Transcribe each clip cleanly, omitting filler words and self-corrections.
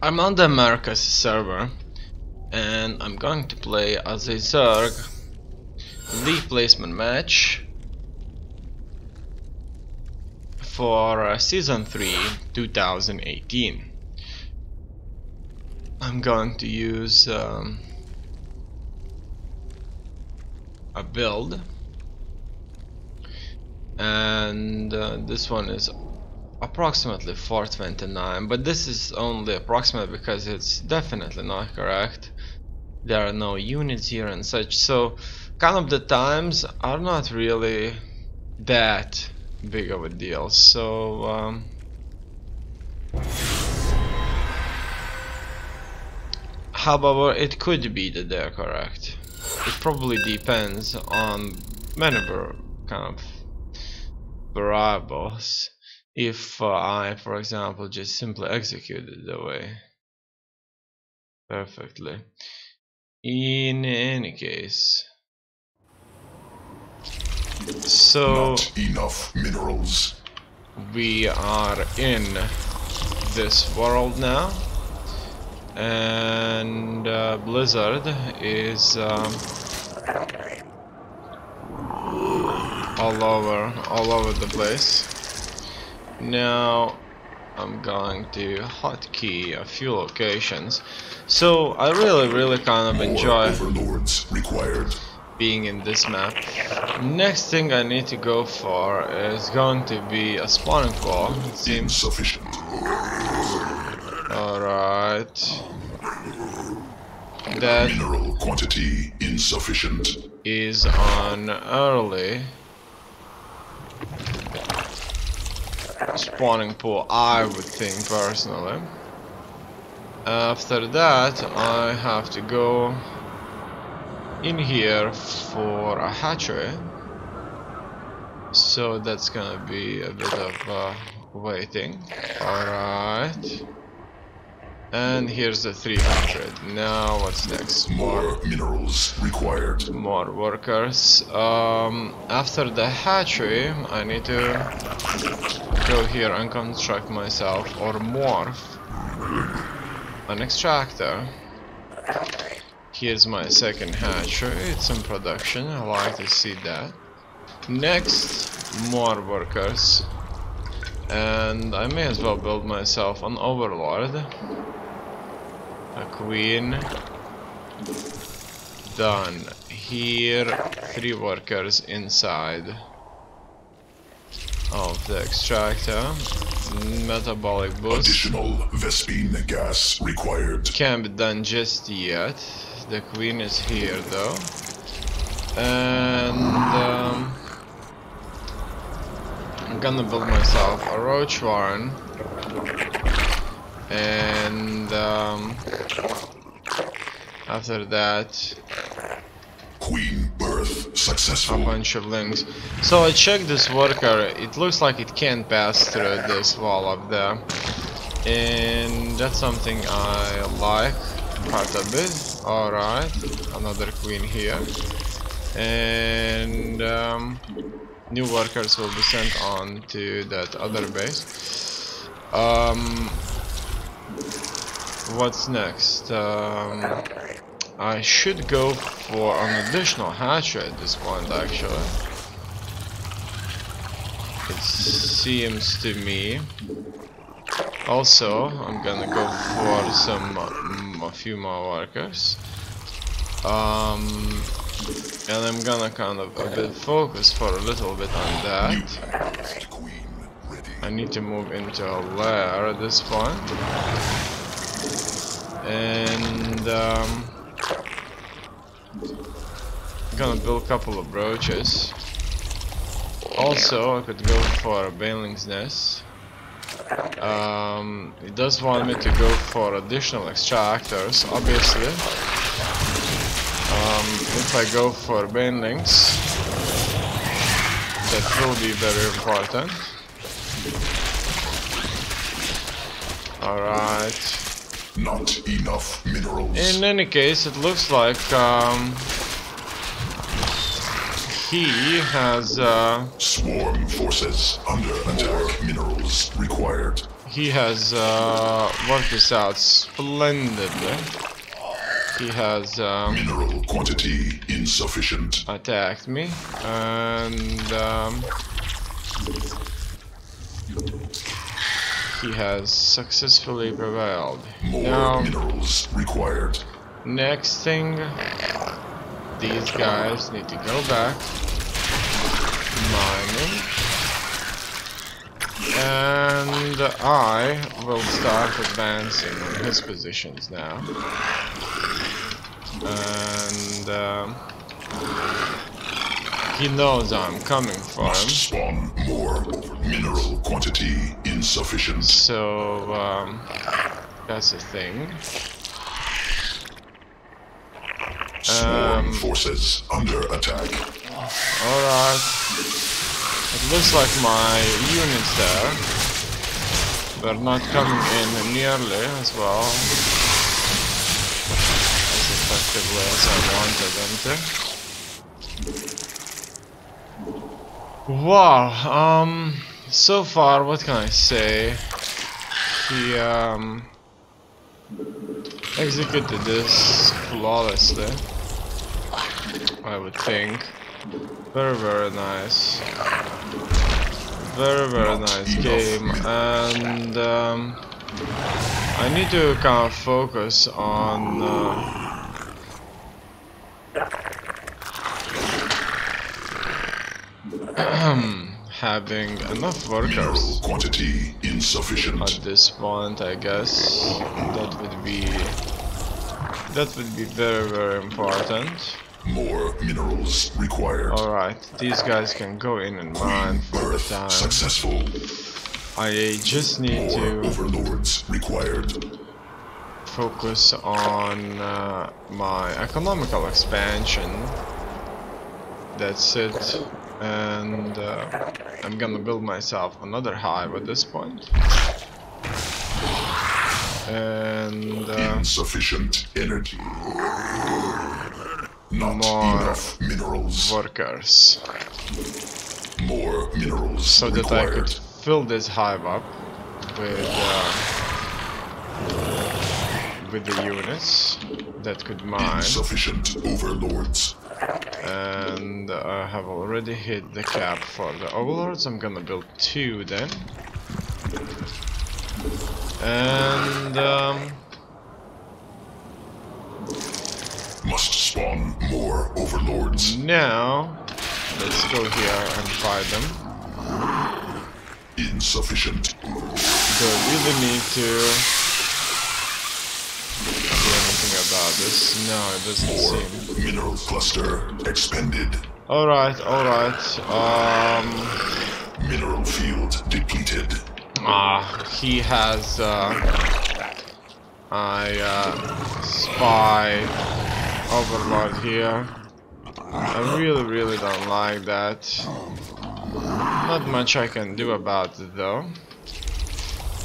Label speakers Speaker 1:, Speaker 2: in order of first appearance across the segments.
Speaker 1: I'm on the Americas server, and I'm going to play as a Zerg league placement match for Season 3 2018. I'm going to use a build, and this one is approximately 429, but this is only approximate because it's definitely not correct. There are no units here and such, so kind of the times are not really that big of a deal. So however, it could be that they're correct. It probably depends on many kind of variables. If I, for example, just simply execute it the way perfectly. In any case, so
Speaker 2: not enough minerals.
Speaker 1: We are in this world now, and Blizzard is all over the place. Now I'm going to hotkey a few locations. So I really kind of enjoy
Speaker 2: overlords required.
Speaker 1: Being in this map. Next thing I need to go for is going to be a spawning pool. It seems
Speaker 2: insufficient.
Speaker 1: Alright. That
Speaker 2: mineral quantity insufficient.
Speaker 1: Is on early spawning pool, I would think personally. After that I have to go in here for a hatchery, so that's gonna be a bit of waiting. Alright, and here's the 300. Now what's next?
Speaker 2: More minerals required.
Speaker 1: More workers. After the hatchery I need to go here and construct myself or morph an extractor. Here's my second hatchery, it's in production, I like to see that. Next, more workers. And I may as well build myself an overlord. A queen. Done. Here, 3 workers inside of the extractor. Metabolic boost.
Speaker 2: Additional Vespine gas required.
Speaker 1: Can't be done just yet. The queen is here though, and I'm gonna build myself a roach warren, and after that
Speaker 2: queen birth successful.
Speaker 1: a bunch of links. So I checked this worker, it looks like it can't pass through this wall up there, and that's something I like quite a bit. Alright, another queen here, and new workers will be sent on to that other base. What's next? I should go for an additional hatchery at this point, actually. It seems to me. Also, I'm gonna go for a few more workers, and I'm gonna kind of a bit focus for a little bit on that. I need to move into a lair at this point, and I'm gonna build a couple of brooches. Also, I could go for a baneling's nest. It does want me to go for additional extractors, obviously. If I go for banelings, that will be very important. Alright.
Speaker 2: Not enough minerals.
Speaker 1: In any case, it looks like he has
Speaker 2: swarm forces under attack. Minerals minerals required.
Speaker 1: He has worked this out splendidly. He has
Speaker 2: Mineral quantity insufficient.
Speaker 1: attacked me, and he has successfully prevailed.
Speaker 2: More
Speaker 1: Now,
Speaker 2: minerals required.
Speaker 1: next thing, these guys need to go back mining, and I will start advancing on his positions now. And he knows I'm coming for him.
Speaker 2: Must spawn more. Mineral quantity insufficient.
Speaker 1: So that's the thing.
Speaker 2: Swarm forces under attack.
Speaker 1: Alright. It looks like my units there were not coming in nearly as well as effectively as I wanted them to. Wow, so far, what can I say? He executed this flawlessly, I would think. Very nice. Very nice game, and I need to kind of focus on having enough workers.
Speaker 2: Quantity insufficient.
Speaker 1: At this point, I guess that would be very important.
Speaker 2: More minerals required.
Speaker 1: Alright, these guys can go in and mine for the time.
Speaker 2: Successful.
Speaker 1: I just need
Speaker 2: More
Speaker 1: to
Speaker 2: overlords required.
Speaker 1: focus on my economical expansion. That's it. And I'm gonna build myself another hive at this point. And
Speaker 2: Insufficient energy. Not
Speaker 1: more
Speaker 2: enough minerals.
Speaker 1: workers,
Speaker 2: More minerals
Speaker 1: so that I
Speaker 2: required.
Speaker 1: could fill this hive up with the units that could mine.
Speaker 2: Insufficient overlords.
Speaker 1: And I have already hit the cap for the overlords. I'm gonna build 2 then. And
Speaker 2: Must spawn more overlords.
Speaker 1: now let's go here and fight them.
Speaker 2: Insufficient.
Speaker 1: Do I really need to do anything about this? No, it doesn't
Speaker 2: More
Speaker 1: seem.
Speaker 2: mineral cluster expended.
Speaker 1: Alright.
Speaker 2: Mineral field depleted.
Speaker 1: He has spy overlord here. I really don't like that. Not much I can do about it though.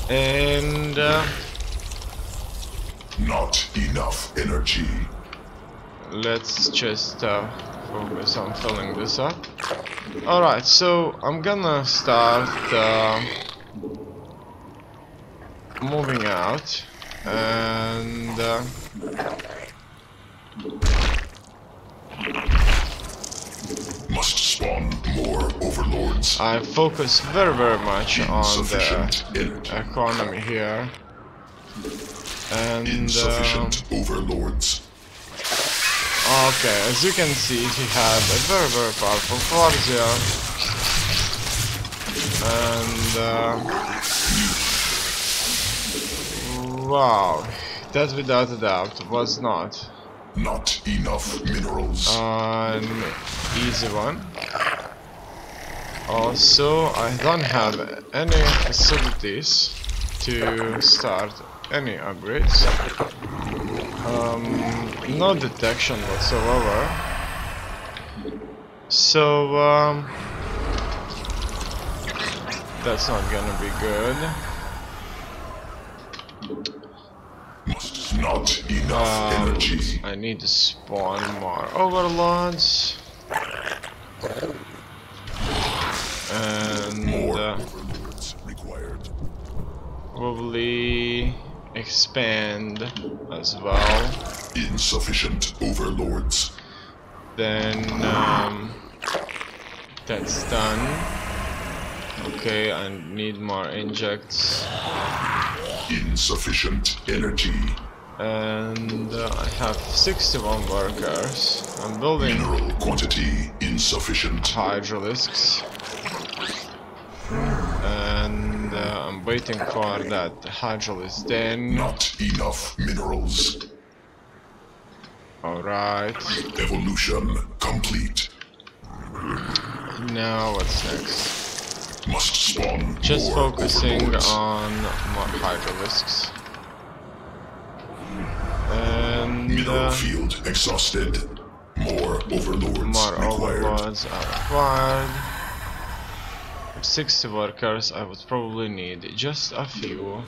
Speaker 1: And
Speaker 2: Not enough energy.
Speaker 1: let's just focus on filling this up. Alright, so I'm gonna start moving out, and
Speaker 2: Must spawn more overlords.
Speaker 1: I focus very much on
Speaker 2: Insufficient
Speaker 1: the
Speaker 2: energy.
Speaker 1: economy here, and
Speaker 2: Insufficient overlords.
Speaker 1: okay, as you can see, he had a very powerful force here, and wow, that without a doubt was not
Speaker 2: Not enough minerals.
Speaker 1: an easy one. Also, I don't have any facilities to start any upgrades. No detection whatsoever. So that's not gonna be good.
Speaker 2: Not enough energy.
Speaker 1: I need to spawn more overlords. And
Speaker 2: More overlords required.
Speaker 1: probably expand as well.
Speaker 2: Insufficient overlords.
Speaker 1: Then that's done. Okay, I need more injects.
Speaker 2: Insufficient energy.
Speaker 1: And I have 61 workers. I'm building
Speaker 2: Mineral quantity insufficient.
Speaker 1: hydralisks. And I'm waiting for that hydralisk then.
Speaker 2: Not enough minerals.
Speaker 1: Alright.
Speaker 2: Evolution complete.
Speaker 1: Now what's next?
Speaker 2: Must spawn
Speaker 1: Just
Speaker 2: more
Speaker 1: focusing
Speaker 2: overlords.
Speaker 1: on more hydralisks. And
Speaker 2: Mineral field exhausted. More overlords
Speaker 1: more
Speaker 2: required.
Speaker 1: overlords are required. 60 workers, I would probably need just a few.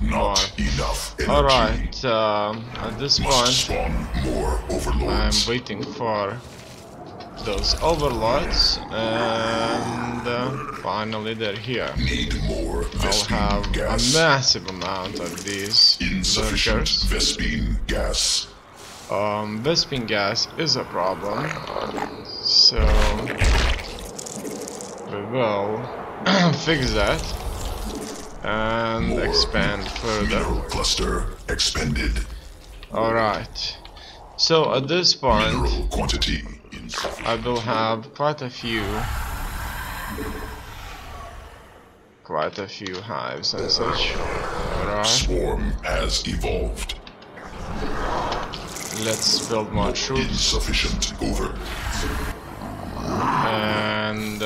Speaker 2: Not enough energy.
Speaker 1: Alright, at this
Speaker 2: Must
Speaker 1: point,
Speaker 2: spawn more
Speaker 1: I'm
Speaker 2: overlords.
Speaker 1: waiting for those overlords, and finally they're here.
Speaker 2: Need more
Speaker 1: I'll
Speaker 2: Vespine
Speaker 1: have
Speaker 2: gas.
Speaker 1: a massive amount of these
Speaker 2: Insufficient
Speaker 1: workers.
Speaker 2: Vespine gas.
Speaker 1: Vespine gas is a problem, so we will fix that and
Speaker 2: More
Speaker 1: expand further.
Speaker 2: Mineral cluster expended.
Speaker 1: Alright, so at this point
Speaker 2: Mineral quantity insufficient.
Speaker 1: I will have quite a few hives and such. Alright,
Speaker 2: Swarm has evolved.
Speaker 1: let's build more troops
Speaker 2: Insufficient over.
Speaker 1: and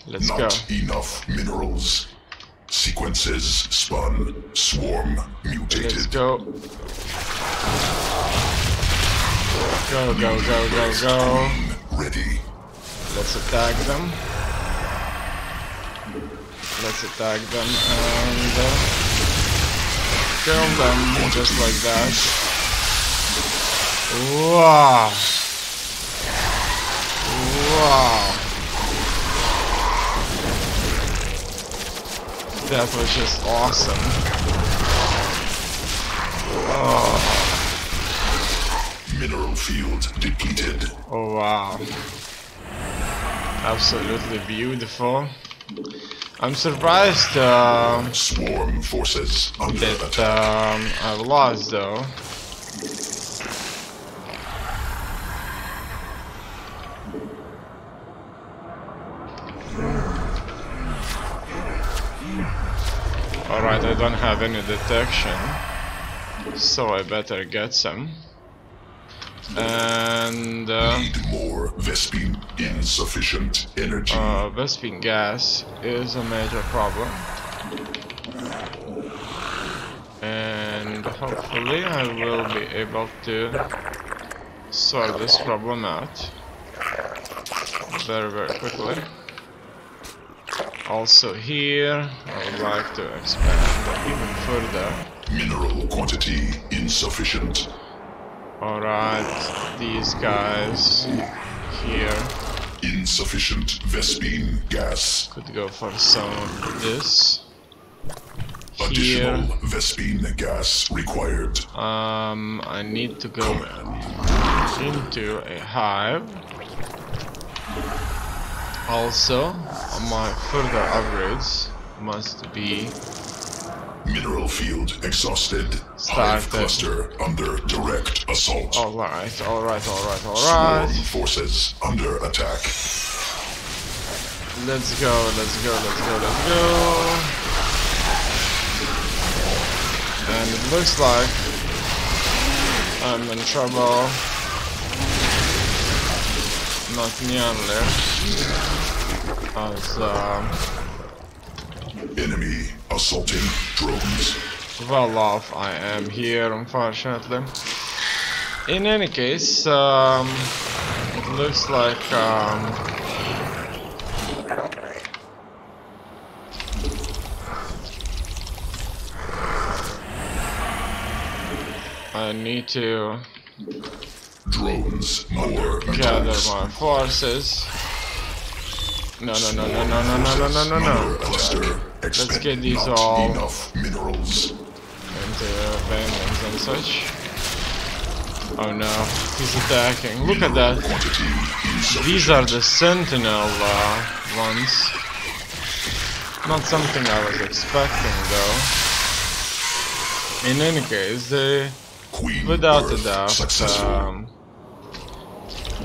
Speaker 1: let's go.
Speaker 2: Not enough minerals. Sequences spun. Swarm
Speaker 1: Let's
Speaker 2: mutated.
Speaker 1: go. Go, go, go, go, go.
Speaker 2: Ready.
Speaker 1: Let's attack them. Let's attack them and kill them just like that. Wow. Wow. That was just awesome. Oh,
Speaker 2: Mineral field depleted.
Speaker 1: oh wow. Absolutely beautiful. I'm surprised
Speaker 2: Swarm forces under
Speaker 1: that
Speaker 2: attack.
Speaker 1: I've lost though. Alright, I don't have any detection, so I better get some. And
Speaker 2: Need more Vespine. Insufficient energy.
Speaker 1: Vespine gas is a major problem. And hopefully I will be able to sort this problem out very, very quickly. Also here, I would like to expand even further.
Speaker 2: Mineral quantity insufficient.
Speaker 1: Alright, these guys here
Speaker 2: Insufficient Vespine gas.
Speaker 1: could go for some of this.
Speaker 2: Additional
Speaker 1: Here,
Speaker 2: Vespine gas required.
Speaker 1: I need to go into a hive. Also, my further upgrades must be
Speaker 2: Mineral field exhausted.
Speaker 1: Started.
Speaker 2: Hive cluster under direct assault.
Speaker 1: alright, alright, alright,
Speaker 2: Swarm
Speaker 1: alright.
Speaker 2: forces under attack.
Speaker 1: Let's go, let's go, let's go, let's go. And it looks like I'm in trouble. Not nearly as
Speaker 2: Enemy assaulting drones.
Speaker 1: well off I am here, unfortunately. In any case, it looks like I need to
Speaker 2: Drones under
Speaker 1: gather
Speaker 2: attacks.
Speaker 1: my forces No. Let's get these all into abandons and such. Oh no, he's attacking. Look at that. These are the sentinel ones. Not something I was expecting though. In any case, they, without a doubt,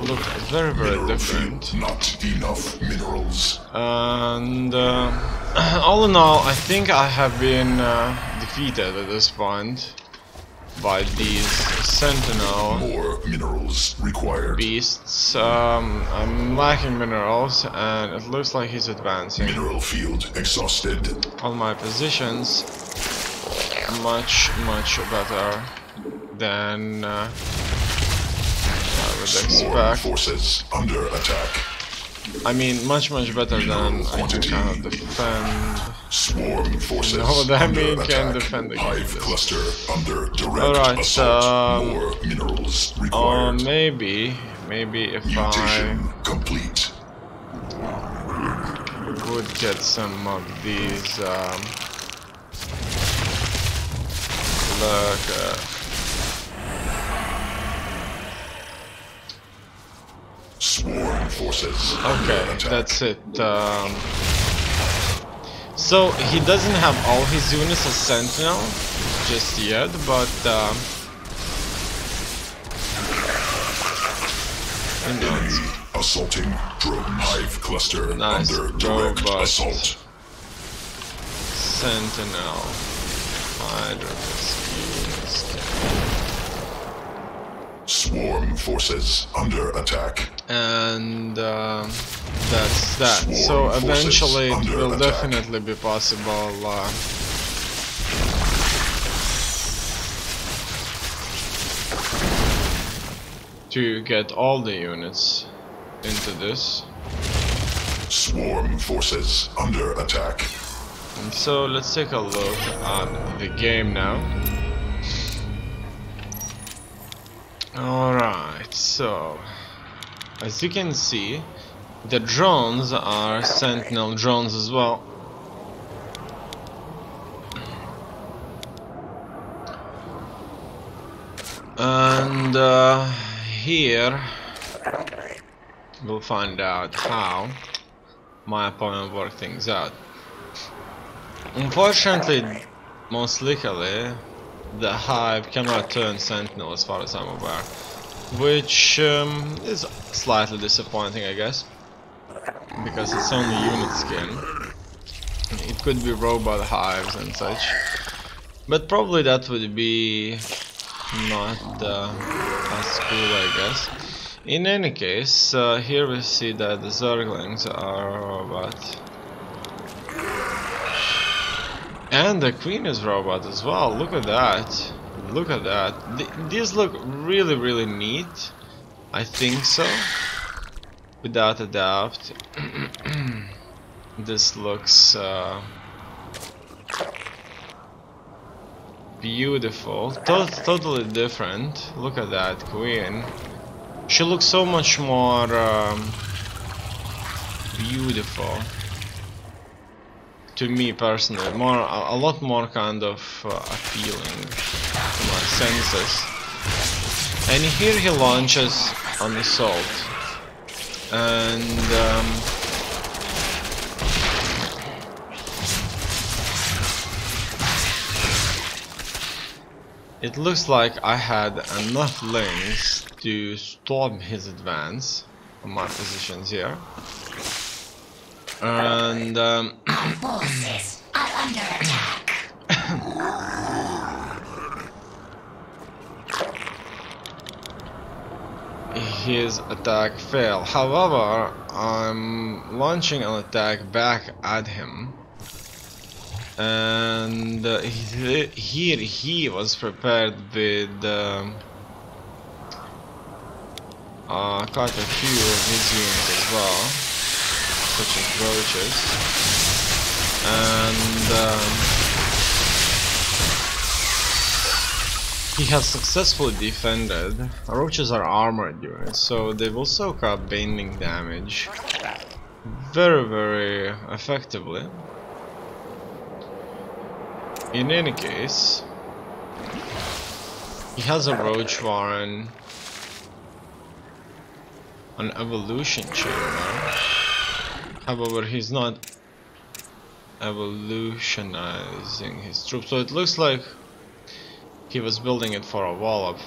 Speaker 1: look very different.
Speaker 2: Not enough minerals.
Speaker 1: And all in all, I think I have been defeated at this point by these sentinel
Speaker 2: More minerals required.
Speaker 1: beasts. I'm lacking minerals, and it looks like he's advancing.
Speaker 2: Mineral field exhausted.
Speaker 1: All my positions much better than I would expect.
Speaker 2: Forces under attack.
Speaker 1: I mean, much better than I can kind of defend.
Speaker 2: Swarm forces.
Speaker 1: You know what I mean?
Speaker 2: under
Speaker 1: Can
Speaker 2: attack.
Speaker 1: defend against
Speaker 2: Hive
Speaker 1: this.
Speaker 2: cluster under direct
Speaker 1: Alright,
Speaker 2: assault. More minerals
Speaker 1: Or
Speaker 2: required.
Speaker 1: maybe if
Speaker 2: Mutation complete.
Speaker 1: I would get some of these
Speaker 2: Swarm forces. under
Speaker 1: okay,
Speaker 2: attack.
Speaker 1: that's it. So he doesn't have all his units as sentinel just yet, but you know, it's
Speaker 2: Assaulting drone hive cluster
Speaker 1: Nice
Speaker 2: under direct
Speaker 1: robot.
Speaker 2: assault.
Speaker 1: sentinel.
Speaker 2: Swarm forces under attack.
Speaker 1: And that's that.
Speaker 2: Swarm
Speaker 1: So
Speaker 2: forces
Speaker 1: eventually it
Speaker 2: under
Speaker 1: will
Speaker 2: attack.
Speaker 1: definitely be possible to get all the units into this.
Speaker 2: Swarm forces under attack.
Speaker 1: And so let's take a look at the game now. Alright, so as you can see, the drones are sentinel drones as well. And here we'll find out how my opponent worked things out. Unfortunately, most likely, the hive cannot turn sentinel as far as I'm aware, which is slightly disappointing, I guess, because it's only unit skin. It could be robot hives and such, but probably that would be not as cool, I guess. In any case, here we see that the Zerglings are robot. And the queen is robot as well. Look at that. Look at that. These look really neat. I think so. Without a doubt. This looks beautiful. Totally different. Look at that queen. She looks so much more beautiful. To me personally, a lot more kind of appealing to my senses. And here he launches an assault, and it looks like I had enough lanes to stop his advance on my positions here. And
Speaker 3: forces are under attack.
Speaker 1: his attack failed. However, I'm launching an attack back at him, and here he was prepared with quite a few of his units as well, such as roaches, and he has successfully defended. Roaches are armored units, so they will soak up bending damage very effectively. In any case, he has a roach warren, an evolution chamber. However, he's not evolutionizing his troops, so it looks like he was building it for a wallop.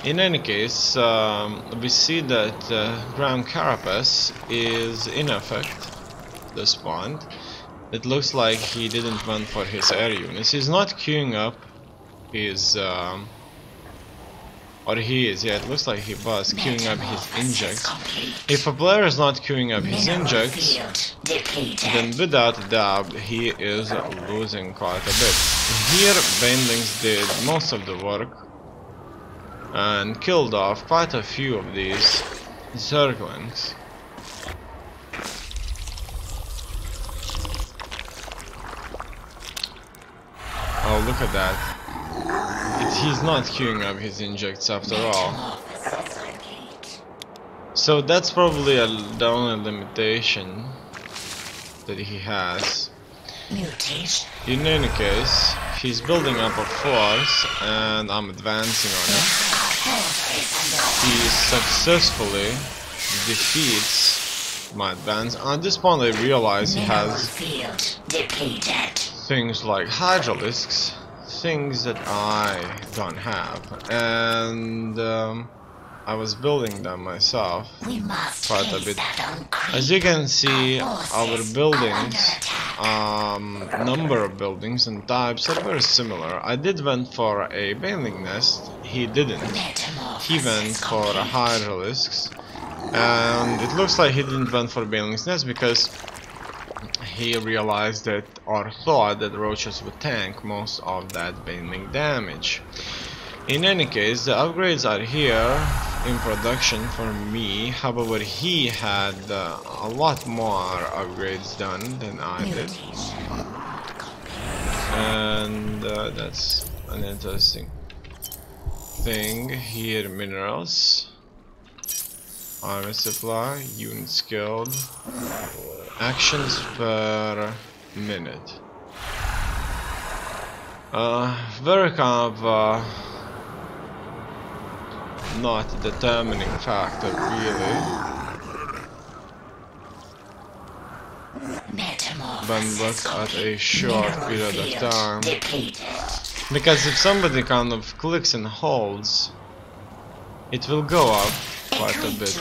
Speaker 1: In any case, we see that ground carapace is in effect at this point. It looks like he didn't went for his air units. He's not queuing up his or he is, yeah, it looks like he was queuing up his injects. If a player is not queuing up his injects, then without a doubt he is losing quite a bit. Here Banelings did most of the work and killed off quite a few of these Zerglings. Oh, look at that. He's not queuing up his injects after all. So that's probably the only limitation that he has. In any case, he's building up a force and I'm advancing on him. He successfully defeats my advance. At this point I realize he has things like hydralisks, things that I don't have, and I was building them myself quite a bit. As you can see, our buildings, number of buildings and types are very similar. I did went for a Baneling nest, he didn't. He went for a hydralisks, and it looks like he didn't went for Baneling's nest because he realized that, or thought that roaches would tank most of that Baneling damage. In any case, the upgrades are here in production for me. However, he had a lot more upgrades done than I did, and that's an interesting thing. Here, minerals, armor supply, unit skilled, actions per minute. Very kind of not determining factor really. When looked at a short period of time. Because if somebody kind of clicks and holds, it will go up quite a bit.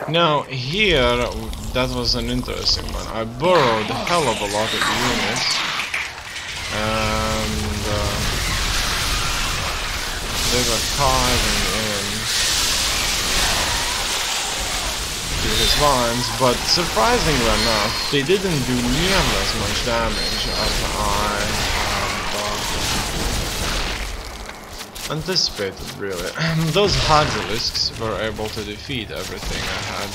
Speaker 1: Now here, that was an interesting one. I borrowed a hell of a lot of units, and they were carving in to his lines, but surprisingly enough, they didn't do nearly as much damage as I anticipated, really. Those hydralisks were able to defeat everything I had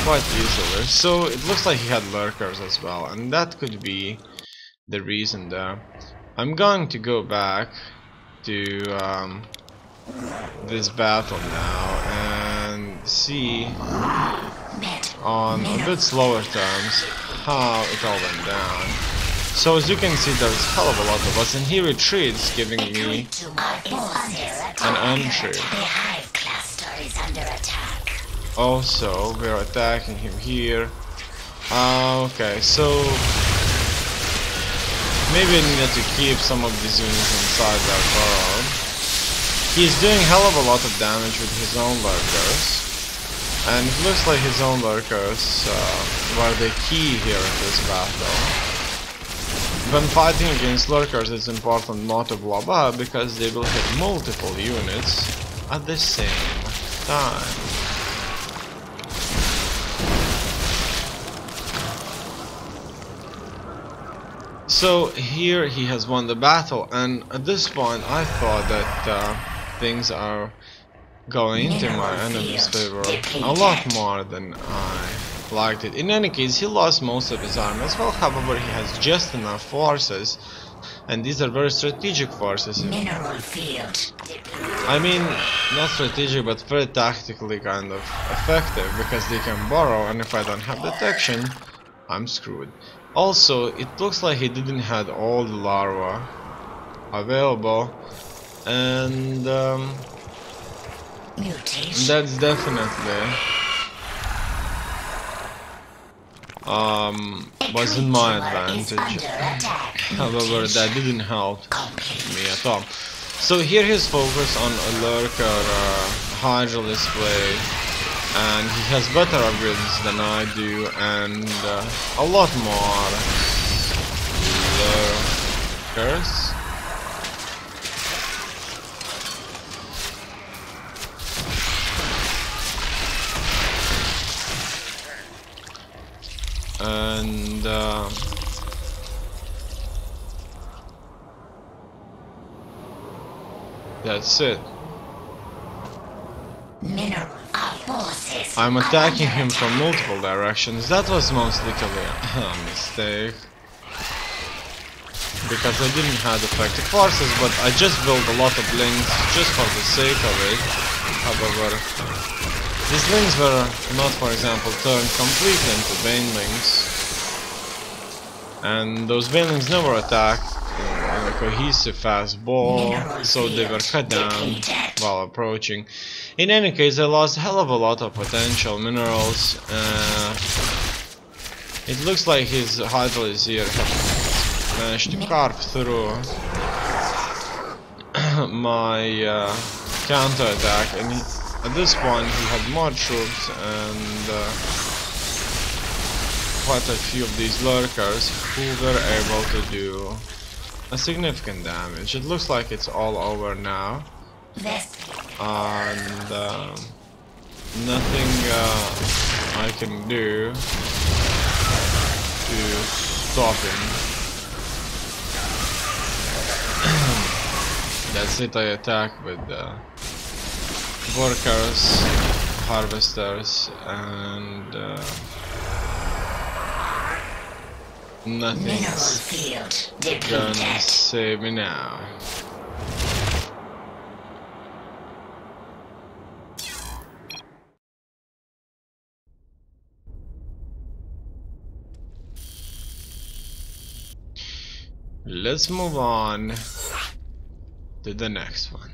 Speaker 1: quite easily. So it looks like he had lurkers as well, and that could be the reason there. I'm going to go back to this battle now and see on a bit slower terms how it all went down. So as you can see, there's a hell of a lot of us, and he retreats, giving me an entry. Also, we're attacking him here. Okay, so maybe I needed to keep some of these units inside that burrow. He's doing hell of a lot of damage with his own lurkers, and it looks like his own lurkers were the key here in this battle. When fighting against lurkers, it's important not to blob up because they will hit multiple units at the same time. So here he has won the battle, and at this point I thought that things are going into my enemy's favor a lot more than I liked it. In any case, he lost most of his army as well. However, he has just enough forces and these are very strategic forces.
Speaker 3: Mineral field.
Speaker 1: I mean, not strategic, but very tactically kind of effective, because they can burrow, and if I don't have detection, I'm screwed. Also, it looks like he didn't have all the larvae available, and that's definitely was in my advantage. However, that didn't help me at all. So here he's focused on a lurker hydro display, and he has better upgrades than I do, and a lot more lurkers. And that's it. I'm attacking him from multiple directions. That was most likely a mistake, because I didn't have effective forces, but I just built a lot of links just for the sake of it. However, these links were not, for example, turned completely into banelings, and those banelings never attacked in a cohesive fast ball, so they were cut down while approaching. In any case, I lost a hell of a lot of potential minerals. It looks like his Hydrolis here have managed to carve through my counter-attack, and at this point he had more troops and quite a few of these lurkers who were able to do a significant damage. It looks like it's all over now, and nothing I can do to stop him. That's it, I attack with workers, harvesters, and nothing's gonna save me now. Let's move on to the next one.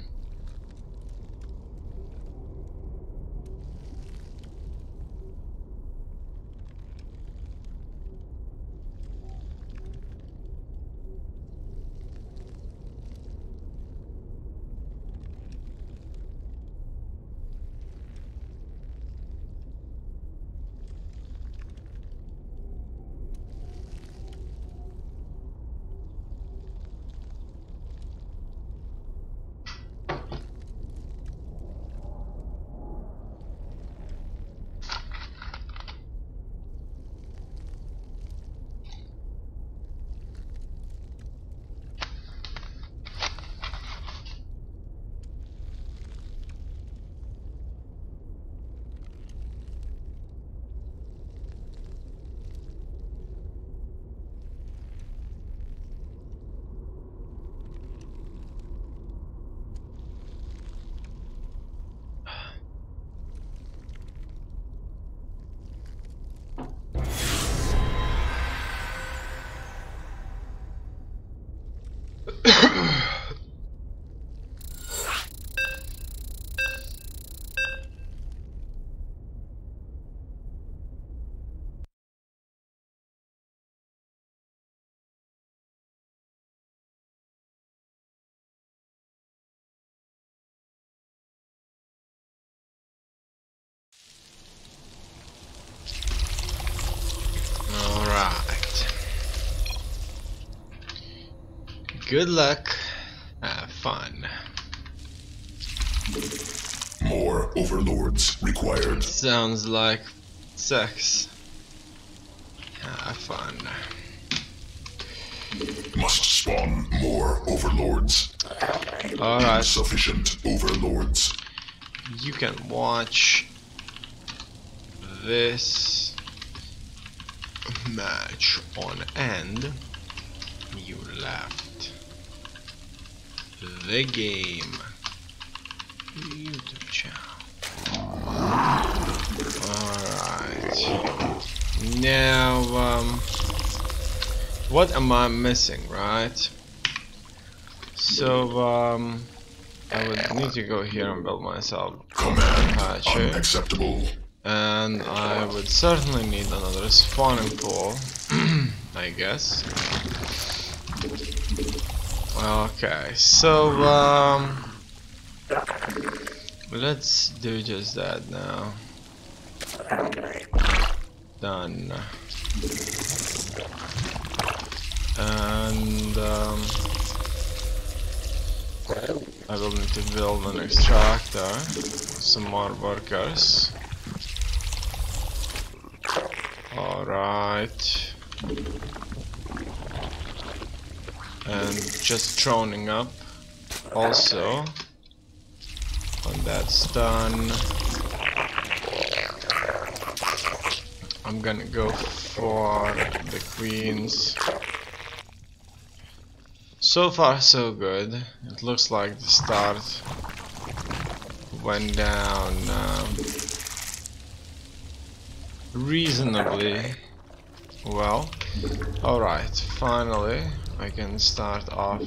Speaker 1: Good luck. Have fun.
Speaker 2: More overlords required.
Speaker 1: Sounds like sex. Have fun.
Speaker 2: Must spawn more overlords.
Speaker 1: Alright.
Speaker 2: Insufficient overlords.
Speaker 1: You can watch this match on End You Left. the game YouTube channel. Alright. Now, what am I missing, right? So, I would need to go here and build myself
Speaker 2: Command
Speaker 1: hatchery.
Speaker 2: unacceptable.
Speaker 1: And I would certainly need another spawning pool, I guess. Okay, so let's do just that now. Done. And I will need to build an extractor, some more workers. Alright. And just droning up also. When that's done, I'm gonna go for the queens. So far so good. It looks like the start went down reasonably well. Alright, finally I can start off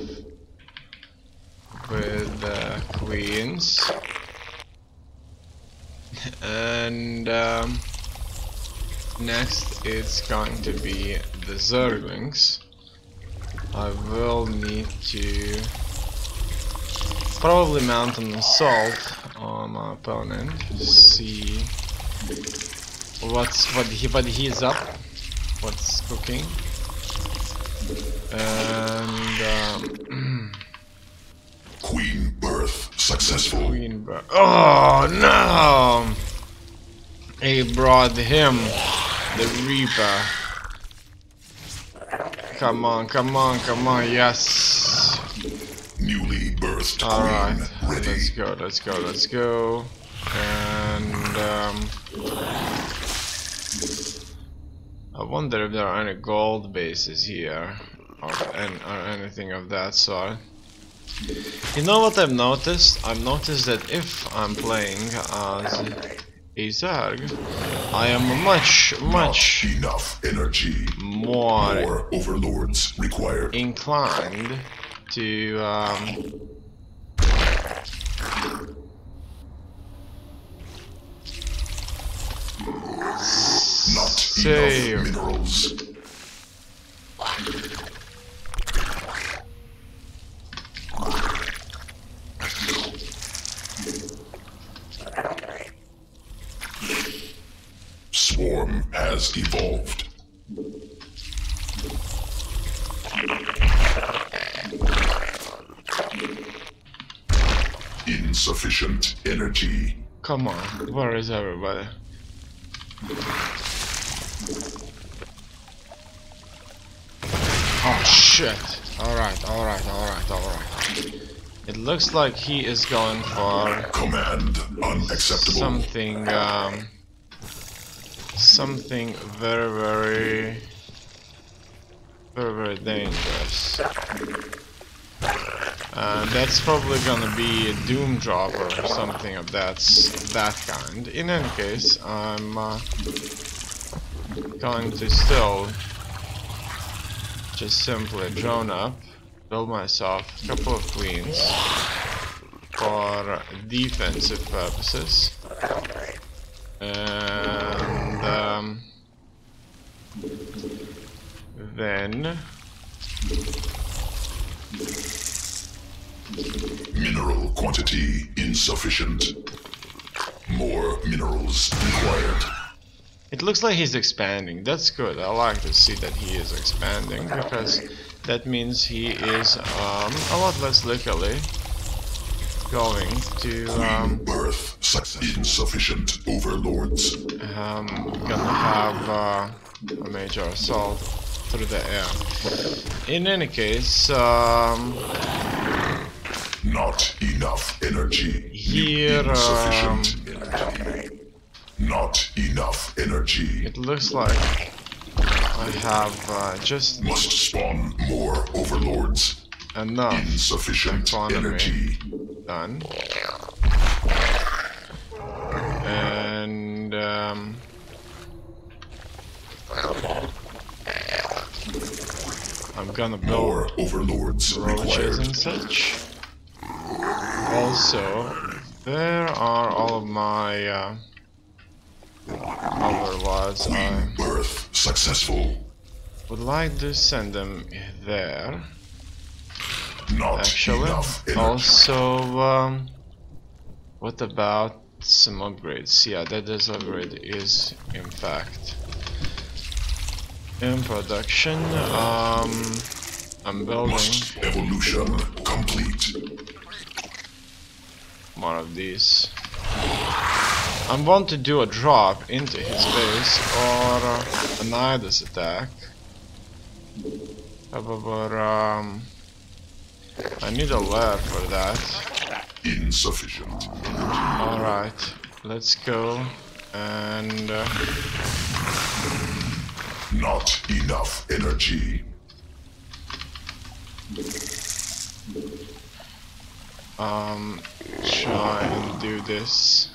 Speaker 1: with the queens. And next it's going to be the zerglings. I will need to probably mount an assault on my opponent. See what he's up, what's cooking, and
Speaker 2: Queen birth successful.
Speaker 1: queen bird. Oh no! He brought him, the Reaper. Come on, come on, come on! Yes.
Speaker 2: Newly birthed
Speaker 1: All
Speaker 2: queen
Speaker 1: right,
Speaker 2: ready.
Speaker 1: let's go, let's go, let's go. And I wonder if there are any gold bases here, or anything of that sort. You know what I've noticed? I've noticed that if I'm playing as a Zerg, I am much
Speaker 2: Not enough energy.
Speaker 1: more
Speaker 2: More overlords required.
Speaker 1: inclined to
Speaker 2: Not
Speaker 1: save.
Speaker 2: enough minerals. Swarm has evolved. Insufficient energy.
Speaker 1: Come on, where is everybody? Oh shit! Alright, alright, alright, alright. It looks like he is going for
Speaker 2: Command unacceptable.
Speaker 1: something very dangerous. That's probably gonna be a doom dropper or something of that kind. In any case, I'm going to still just simply drone up, build myself a couple of queens for defensive purposes, and then
Speaker 2: Mineral quantity insufficient. More minerals required.
Speaker 1: it looks like he's expanding. That's good. I like to see that he is expanding, because that means he is a lot less likely going to
Speaker 2: Birth insufficient overlords.
Speaker 1: gonna have a major assault through the air. In any case,
Speaker 2: Not enough energy.
Speaker 1: here
Speaker 2: Insufficient energy. Not enough energy.
Speaker 1: it looks like I have just
Speaker 2: Must spawn more overlords.
Speaker 1: enough
Speaker 2: Insufficient
Speaker 1: economy.
Speaker 2: energy.
Speaker 1: Done. And I'm gonna build
Speaker 2: More overlords
Speaker 1: roaches
Speaker 2: required.
Speaker 1: and such. Also, there are all of my overlords. I
Speaker 2: Queen birth successful.
Speaker 1: would like to send them there.
Speaker 2: Not
Speaker 1: Actually,
Speaker 2: enough energy.
Speaker 1: also, what about some upgrades? Yeah, this upgrade is in fact in production. I'm building
Speaker 2: Must evolution complete.
Speaker 1: more of these. I want to do a drop into his base or a Nidus attack. However, I need a lair for that.
Speaker 2: Insufficient.
Speaker 1: Alright, let's go and
Speaker 2: Not enough energy.
Speaker 1: try and do this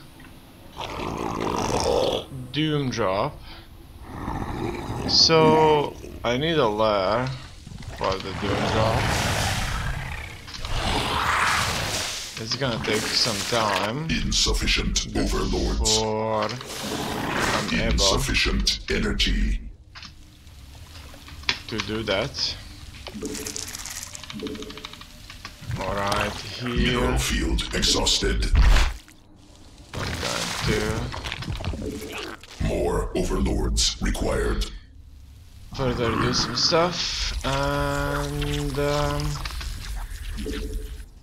Speaker 1: doom drop. So I need a lair for the doom drop. It's gonna take some time
Speaker 2: Insufficient overlords.
Speaker 1: before I'm able
Speaker 2: Insufficient energy.
Speaker 1: to do that. Alright,
Speaker 2: Mineral
Speaker 1: here
Speaker 2: field exhausted.
Speaker 1: I'm going to
Speaker 2: More overlords required.
Speaker 1: further do some stuff and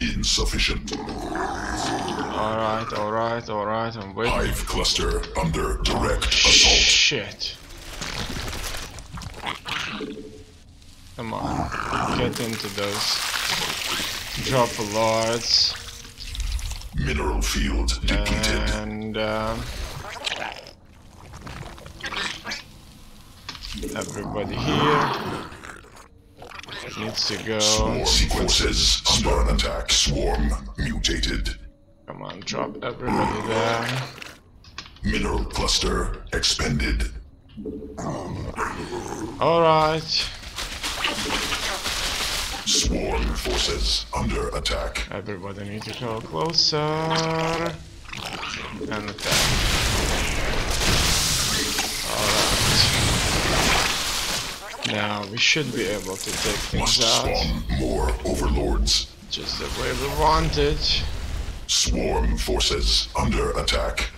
Speaker 2: Insufficient.
Speaker 1: alright, I'm waiting.
Speaker 2: Hive cluster under direct assault.
Speaker 1: Shit. Come on, get into those drop lords
Speaker 2: Mineral field depleted.
Speaker 1: and everybody here needs to go.
Speaker 2: Swarm sequences under attack. Swarm mutated.
Speaker 1: Come on, drop everybody there.
Speaker 2: Mineral cluster expended.
Speaker 1: Alright,
Speaker 2: Swarm forces under attack.
Speaker 1: everybody needs to go closer and attack. Alright. Now we should be able to take things
Speaker 2: Must
Speaker 1: out
Speaker 2: spawn more overlords.
Speaker 1: just the way we want it.
Speaker 2: Swarm forces under attack.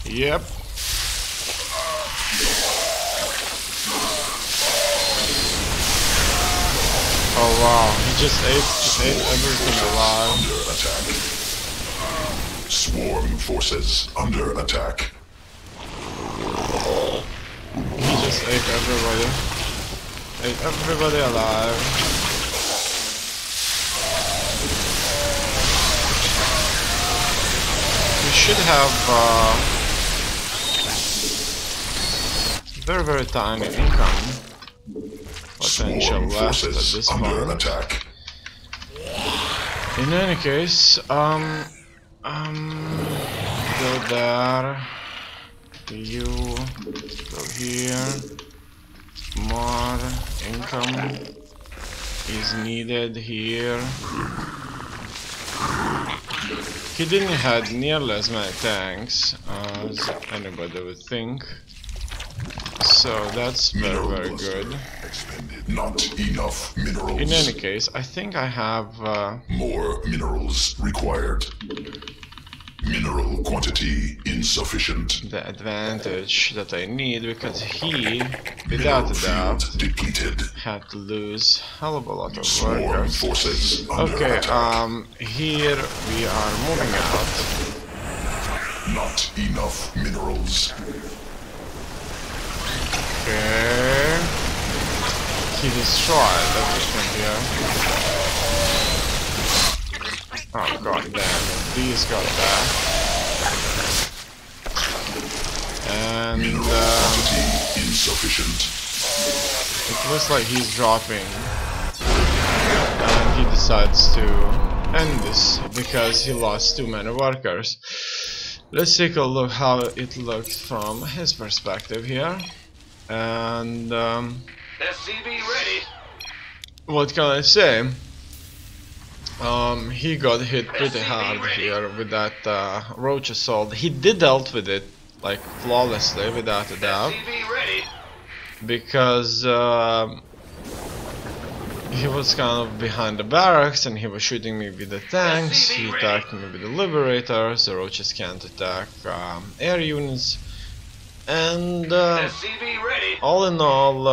Speaker 1: Yep. Oh wow, he just ate everything alive.
Speaker 2: Under attack. Swarm forces under attack.
Speaker 1: He just ate everybody. Ate everybody alive. We should have very tiny income potential
Speaker 2: Swarm
Speaker 1: left at
Speaker 2: forces
Speaker 1: this
Speaker 2: under
Speaker 1: point.
Speaker 2: attack.
Speaker 1: In any case, go there. You go here. More income is needed here. He didn't have nearly as many tanks as anybody would think. So that's very good.
Speaker 2: Expended. Not enough minerals.
Speaker 1: In any case, I think I have
Speaker 2: More minerals required. Mineral quantity insufficient.
Speaker 1: the advantage that I need because he, without
Speaker 2: Mineral
Speaker 1: a doubt,
Speaker 2: field depleted.
Speaker 1: had to lose hell of a lot of
Speaker 2: Swarm
Speaker 1: workers.
Speaker 2: forces under
Speaker 1: Okay,
Speaker 2: attack.
Speaker 1: here we are moving out.
Speaker 2: Not enough minerals.
Speaker 1: Okay. He destroyed everything here. Oh god damn it, these got back. And
Speaker 2: Mineral quantity insufficient.
Speaker 1: it looks like he's dropping he decides to end this because he lost too many workers. Let's take a look how it looked from his perspective here. And
Speaker 4: SCV ready.
Speaker 1: what can I say? He got hit pretty hard here with that roach assault. He did dealt with it like flawlessly, without a doubt,
Speaker 4: SCV ready.
Speaker 1: because he was kind of behind the barracks and he was shooting me with the tanks. He attacked me with the liberators. The roaches can't attack air units, and
Speaker 4: SCV ready.
Speaker 1: all in all,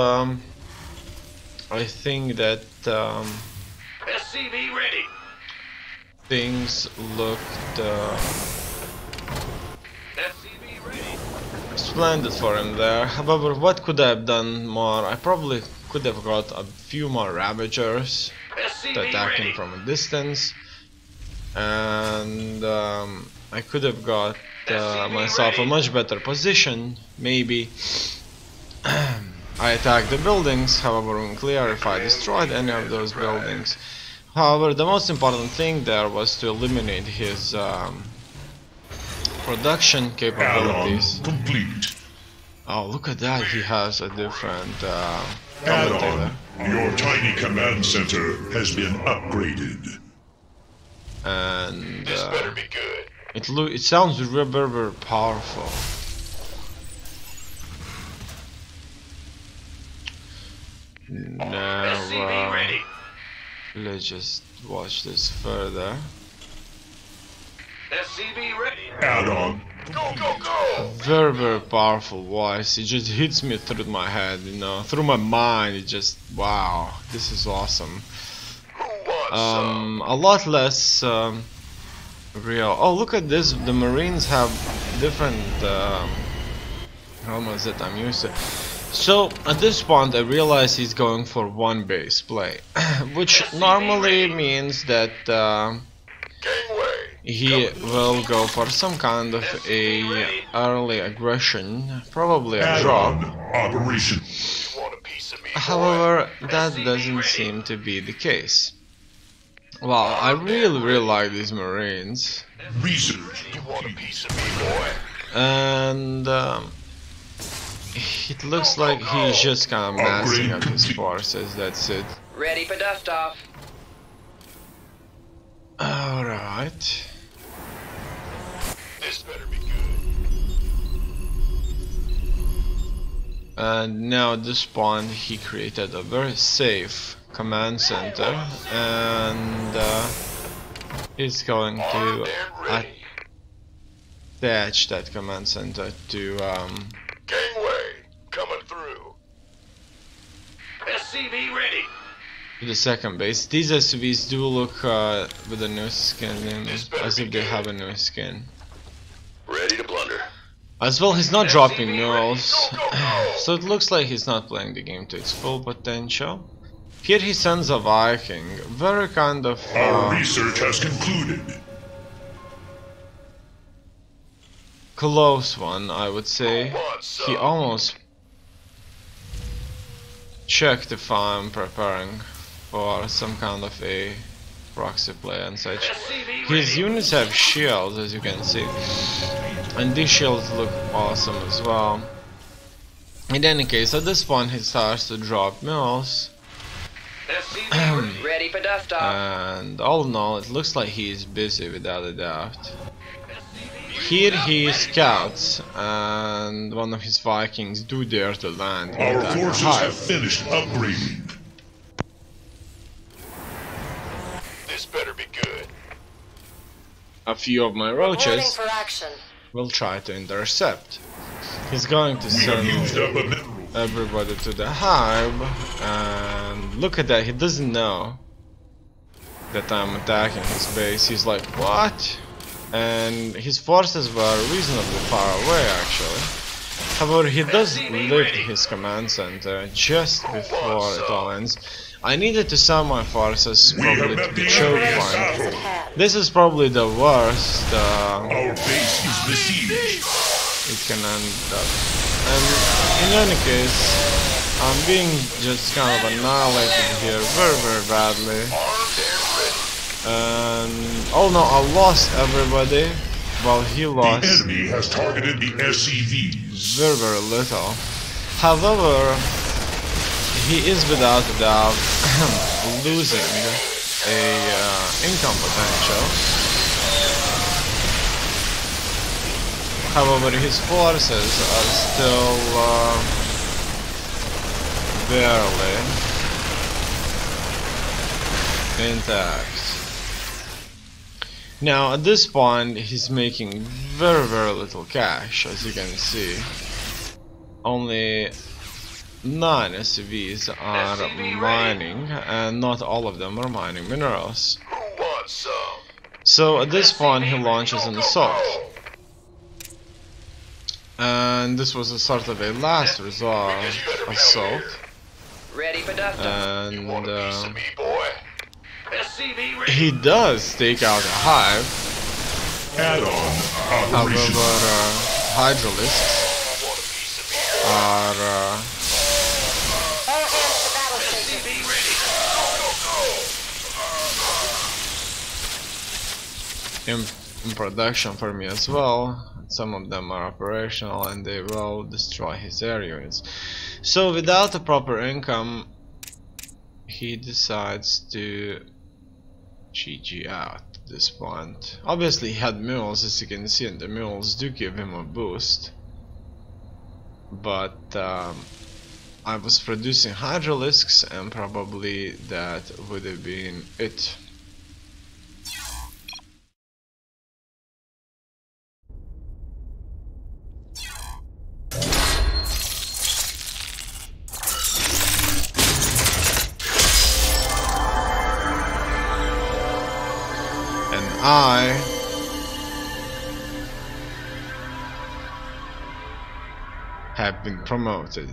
Speaker 1: I think that
Speaker 4: SCV ready.
Speaker 1: things looked
Speaker 4: SCV ready.
Speaker 1: splendid for him there. However, what could I have done more? I probably could have got a few more Ravagers to
Speaker 4: SCV
Speaker 1: attack him
Speaker 4: ready.
Speaker 1: from a distance, and I could have got myself a much better position, maybe. I attacked the buildings, however unclear if I destroyed any of those buildings. However, the most important thing there was to eliminate his production capabilities.
Speaker 2: Add-on complete.
Speaker 1: Oh, look at that, he has a different
Speaker 2: Add-on.
Speaker 1: commentator.
Speaker 2: Your tiny command center has been upgraded.
Speaker 1: And
Speaker 4: This better be good.
Speaker 1: it sounds very powerful. Now
Speaker 4: SCV ready.
Speaker 1: let's just watch this further.
Speaker 4: SCV ready.
Speaker 2: Add-on.
Speaker 4: Go, go, go.
Speaker 1: Very powerful voice. It just hits me through my head, you know, through my mind. It just, wow, this is awesome.
Speaker 4: Who wants some?
Speaker 1: A lot less real. Oh, look at this. The Marines have different helmets that I'm used to. So at this point I realize he's going for one base play, which normally means that
Speaker 4: Gangway.
Speaker 1: he will go for some kind of a early aggression, probably a drop.
Speaker 2: Add-on operation.
Speaker 4: You want a piece of me, boy?
Speaker 1: However, that
Speaker 4: SCV
Speaker 1: doesn't
Speaker 4: ready.
Speaker 1: seem to be the case. Well, I really like these Marines,
Speaker 2: Research
Speaker 4: You want a
Speaker 2: complete.
Speaker 4: piece of me, boy?
Speaker 1: and it looks like he's just kind of massing up his forces. That's it.
Speaker 5: Ready for dust off.
Speaker 1: Alright.
Speaker 4: This better be good.
Speaker 1: And now at this point he created a very safe command center, and he's going to
Speaker 4: Armed and ready.
Speaker 1: attach that command center to
Speaker 4: Gangway. Coming through. SCV ready.
Speaker 1: the second base. These SUVs do look with a new skin in, as if they have a new skin.
Speaker 4: Ready to blunder.
Speaker 1: As well, he's not dropping mules,
Speaker 4: Go, go, go.
Speaker 1: so it looks like he's not playing the game to its full potential. Here he sends a Viking, very kind of
Speaker 2: Our research has concluded.
Speaker 1: close one, I would say. He almost checked if I'm preparing for some kind of a proxy play and such.
Speaker 4: SCV
Speaker 1: His
Speaker 4: ready.
Speaker 1: units have shields, as you can see, and these shields look awesome as well. In any case, at this point he starts to drop mills,
Speaker 4: SCV ready.
Speaker 5: Ready for dust off.
Speaker 1: and all in all it looks like he is busy without a doubt. Here he scouts, and one of his Vikings do dare to land and
Speaker 2: Our
Speaker 1: attack a
Speaker 2: forces have
Speaker 1: hive.
Speaker 2: finished upgrading.
Speaker 4: This better be good.
Speaker 1: A few of my
Speaker 5: Reporting
Speaker 1: roaches
Speaker 5: for action.
Speaker 1: will try to intercept. He's going to
Speaker 2: We have
Speaker 1: send
Speaker 2: used up a mineral.
Speaker 1: everybody to the hive, and look at that, he doesn't know that I'm attacking his base. He's like, what? And his forces were reasonably far away actually. However, he does lift his command center just before it all ends. I needed to send my forces
Speaker 2: We have
Speaker 1: probably to
Speaker 2: met
Speaker 1: the
Speaker 2: the
Speaker 1: choke
Speaker 2: enemy
Speaker 1: point.
Speaker 2: assault.
Speaker 1: This is probably the worst
Speaker 2: Our base is besieged.
Speaker 1: it can end up. And in any case, I'm being just kind of annihilated here very badly.
Speaker 4: Armed and
Speaker 1: And oh no, I lost everybody, while he
Speaker 2: The
Speaker 1: lost
Speaker 2: enemy has targeted the SCVs.
Speaker 1: very little. However, he is without a doubt losing a income potential. However, his forces are still barely intact. Now at this point he's making very little cash, as you can see. Only 9 SCVs are mining, and not all of them are mining minerals.
Speaker 4: Who wants some?
Speaker 1: So at this point he launches an assault. And this was a sort of a last resort assault.
Speaker 5: Ready for dust off.
Speaker 4: You want a piece of
Speaker 1: And
Speaker 4: me, boy? SCV ready.
Speaker 1: he does take out a hive.
Speaker 2: Add-on operation.
Speaker 1: However, hydralisks
Speaker 4: Want a piece of me?
Speaker 1: are
Speaker 3: All hands to battle station.
Speaker 4: SCV ready. Go, go, go.
Speaker 1: in production for me as well. Some of them are operational and they will destroy his air units. So without a proper income, he decides to GG out at this point. Obviously he had mules, as you can see, and the mules do give him a boost. But I was producing hydralisks, and probably that would have been it. I have been promoted.